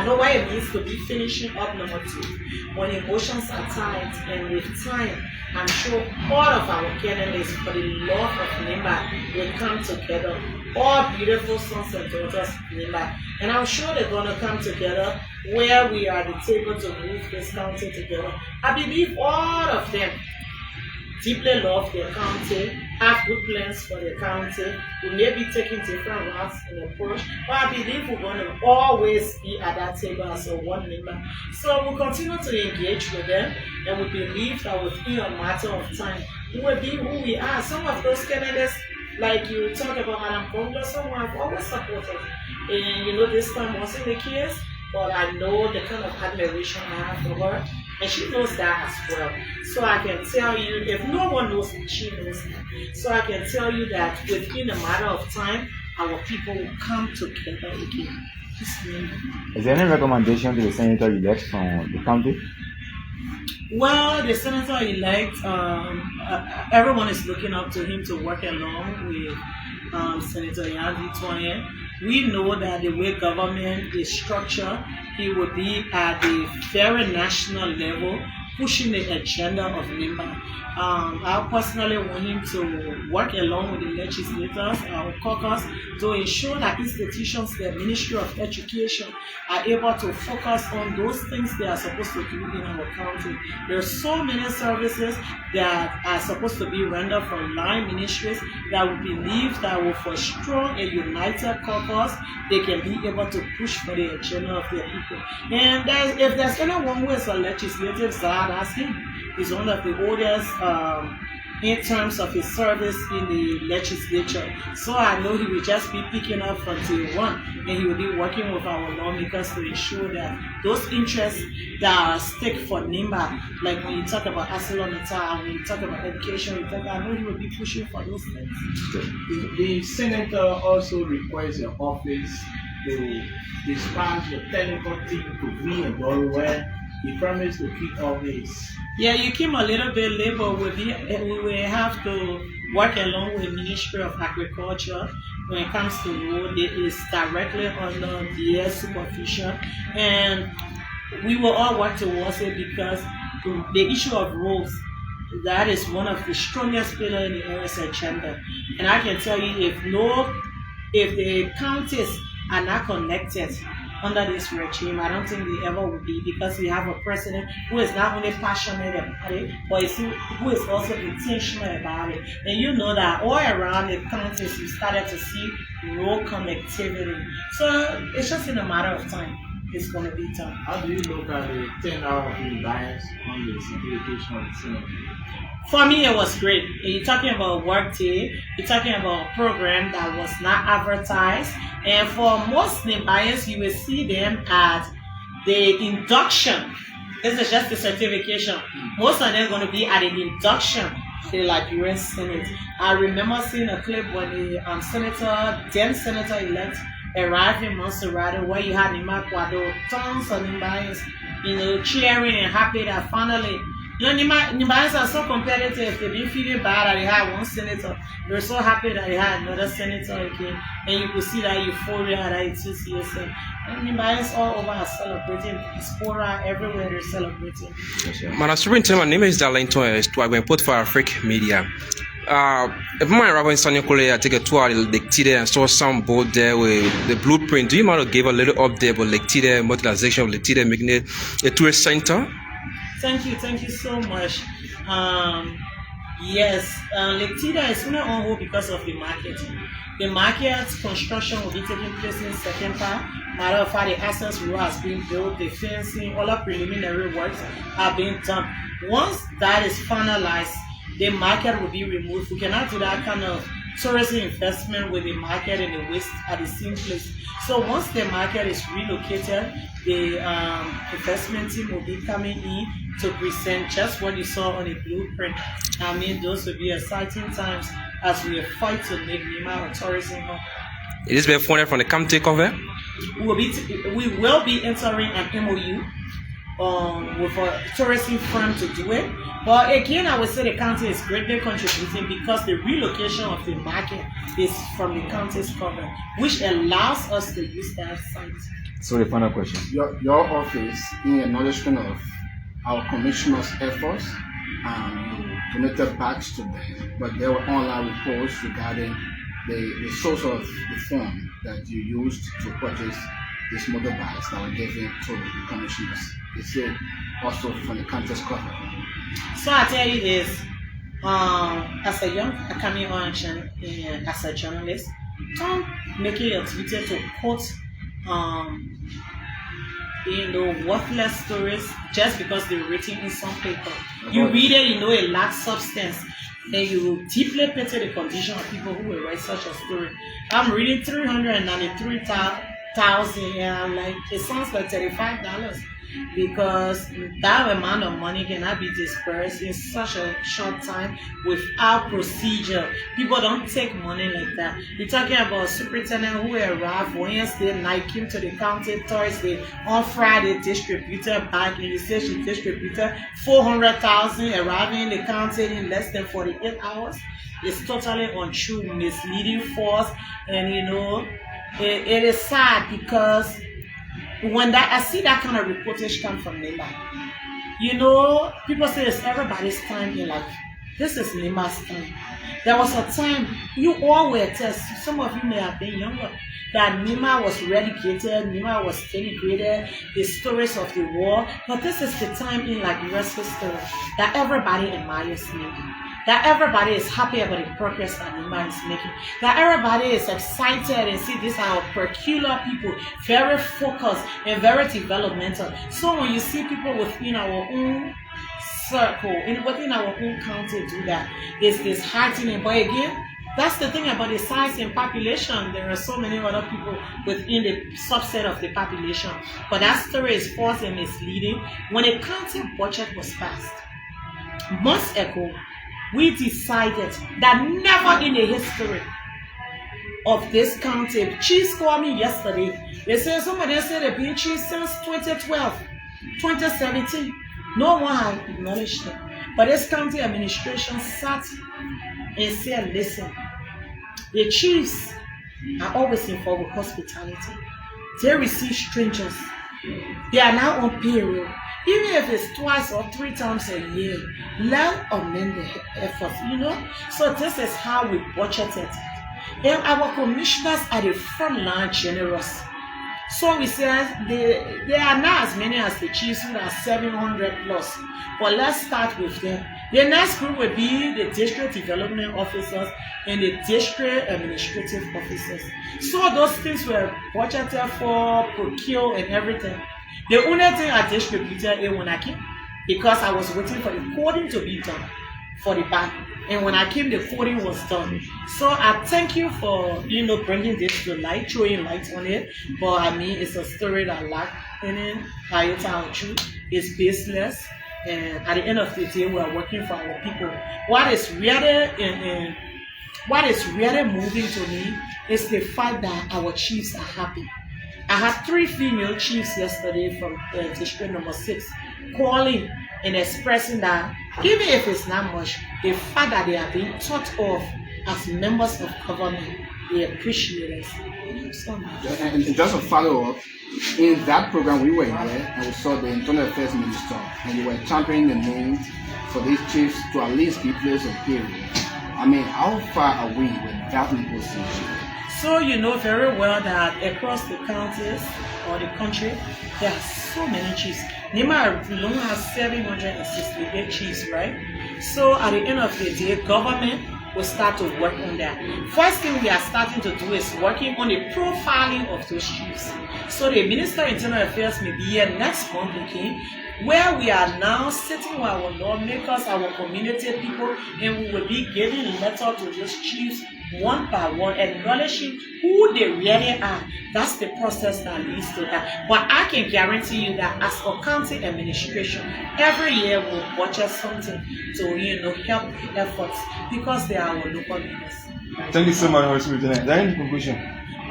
I know what it means to be finishing up number 2. When emotions are tight and with time, I'm sure all of our candidates for the love of Nimba will come together. All beautiful sons and daughters of Nimba. And I'm sure they're going to come together where we are at the table to move this county together. I believe all of them deeply love their county, have good plans for the county. We may be taking different routes in approach, but I believe we're going to always be at that table as a one member. So we'll continue to engage with them, and we believe that within a matter of time, we will be who we are. Some of those candidates, like you talk about Madam Kogar, someone I've always supported. And you know, this time wasn't the case, but I know the kind of admiration I have for her. And she knows that as well. So I can tell you, if no one knows me, she knows that. So I can tell you that within a matter of time, our people will come together again. Is there any recommendation to the senator-elect from the county? Well, the senator-elect, everyone is looking up to him to work along with Senator Yandy Twain. We know that the way government is structured, he will be at the very national level pushing the agenda of Nimba. I personally want him to work along with the legislators, our caucus, to ensure that institutions, the Ministry of Education, are able to focus on those things they are supposed to do in our country. There are so many services that are supposed to be rendered from line ministries that we believe that with a strong and united caucus, they can be able to push for the agenda of their people. And if there's anyone who is a legislative czar, that's him. He's one of the oldest in terms of his service in the legislature. So I know he will just be picking up from day one, and he will be working with our lawmakers to ensure that those interests that are at stake for Nimba, like when you talk about ArcelorMittal, when you talk about education, I know he will be pushing for those things. The senator also requests the office to dispatch a technical team to Viandoro where he promised to keep all this. Yeah, you came a little bit late, but we will have to work along with the Ministry of Agriculture when it comes to road. It is directly under their supervision, and we will all work towards it because the issue of roads, that is one of the strongest pillars in the area's agenda. And I can tell you, if the counties are not connected under this regime, I don't think they ever will be, because we have a president who is not only passionate about it, but who is also intentional about it. And you know that all around the counties, you started to see road connectivity. So it's just in a matter of time. It's going to be done. How do you look at the turnout of the bias on the simplification of the Senate? For me, it was great. You're talking about work day. You're talking about a program that was not advertised. And for most Nimbayans, you will see them at the induction. This is just the certification. Most of them are going to be at the induction to the Liberian Senate. I remember seeing a clip when the then senator-elect arrived in Montserrat, where you had Nimakwado, tons of Nimbayans, cheering and happy that finally, Nimbayans are so competitive. They've been feeling bad that they had one senator. They're so happy that they had another senator again. And you could see that euphoria that it is here. And Nimbayans all over are celebrating. Diaspora everywhere, they're celebrating. Madam Superintendent, my name is Darlington. I'm going to put for Africa Media. If my Rabbi Sonny Kole, I take a tour of Lake Tide and saw some boat there with the blueprint. Do you mind to give a little update about Lake Tide, modernization of Lake Tide, making it a tourist center? Thank you so much. Yes, Lake Tide is only on hold because of the market. The market construction will be taking place in September. Matter of fact, the access road has been built, the fencing, all the preliminary works are being done. Once that is finalized, the market will be removed. We cannot do that kind of tourism investment with the market and the waste at the same place. So once the market is relocated, the investment team will be coming in to present just what you saw on the blueprint. I mean, those will be exciting times as we fight to make Nima a tourism hub. It is being funded from the county cover? We will be entering an MOU with a tourism firm to do it. But again, I would say the county is greatly contributing because the relocation of the market is from the county's cover, which allows us to use that site. So the final question. Your office, in acknowledgement of our commissioner's efforts, you donated bags to them, but there were online reports regarding the source of the fund that you used to purchase these motorbikes that were given to the commissioners. They said also from the county's cover. So I tell you this, as a young academic origin, as a journalist, don't make it your Twitter to quote worthless stories just because they're written in some paper. You read it, you know it lacks substance, and you deeply pity the condition of people who will write such a story. I'm reading 393,000, and I'm like, it sounds like $35 because that amount of money cannot be dispersed in such a short time without procedure. People don't take money like that. You're talking about a superintendent who arrived Wednesday night, came to the county Thursday, on Friday distributed back, and you say she distributed 400,000 arriving in the county in less than 48 hours. It's totally untrue, misleading, false, and it is sad because when I see that kind of reportage come from Nima, people say it's everybody's time in life. This is Nima's time. There was a time, you all were tests, some of you may have been younger, that Nima was relegated, Nima was denigrated, the stories of the war, but this is the time in US history that everybody admires Nima. That everybody is happy about the progress that Nima is making. That everybody is excited and see these are our peculiar people, very focused and very developmental. So when you see people within our own circle, within our own county do that, it's disheartening. But again, that's the thing about the size and population. There are so many other people within the subset of the population. But that story is false and misleading. When a county budget was passed, months ago, we decided that never in the history of this county, chiefs called me yesterday. They said somebody said they've been chiefs since 2012, 2017. No one had acknowledged them. But this county administration sat and said, listen, the chiefs are always involved with hospitality. They receive strangers. They are now on payroll. Even if it's twice or 3 times a year, let amend the efforts, So this is how we budgeted. And our commissioners are the front line generous. So we say there are not as many as the chiefs who are 700 plus. But let's start with them. The next group will be the district development officers and the district administrative officers. So those things were budgeted for, procured, and everything. The only thing I distributed when I came, because I was waiting for the coding to be done for the bank. And when I came, the coding was done. So I thank you for, bringing this to light, throwing light on it. But it's a story that lacked any iota of truth. It's baseless. And at the end of the day, we are working for our people. What is really moving to me is the fact that our chiefs are happy. I had 3 female chiefs yesterday from district number 6 calling and expressing that even if it's not much, the fact that they are being thought of as members of government, they appreciate us. And just a follow-up, in that program we were there and we saw the Internal Affairs Minister and you were championing the need for these chiefs to at least be placed on payroll. How far are we with that negotiation? So you know very well that across the counties or the country, there are so many chiefs. Nima alone has 768 chiefs, right? So at the end of the day, government will start to work on that. First thing we are starting to do is working on the profiling of those chiefs. So the Minister of Internal Affairs may be here next month, okay, where we are now sitting with our lawmakers, our community people, and we will be giving a letter to those chiefs one by one, acknowledging who they really are. That's the process that leads to that. But I can guarantee you that as a county administration, every year we'll budget something to help the efforts because they are our local leaders. Thank you so much, Honorable Superintendent. Is there any conclusion?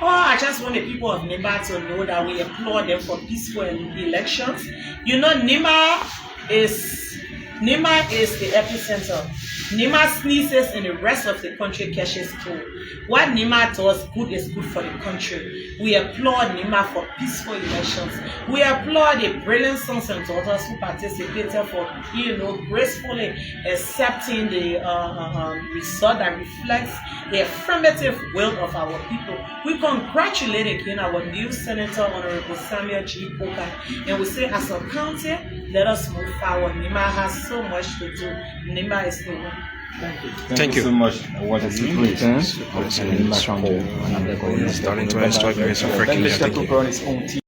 I just want the people of Nima to know that we applaud them for peaceful elections. Nima is the epicenter Nima sneezes and the rest of the country catches cold. What Nima does good is good for the country. We applaud Nima for peaceful elections. We applaud the brilliant sons and daughters who participated for, gracefully accepting the result that reflects the affirmative will of our people. We congratulate again our new Senator, Honorable Samuel G Kogar, and we say as a county, let us move forward. Nima has so much to do. Nima is the one. Thank you so much. What a return. Darlington Historic Place of Freaking Media. Thank you.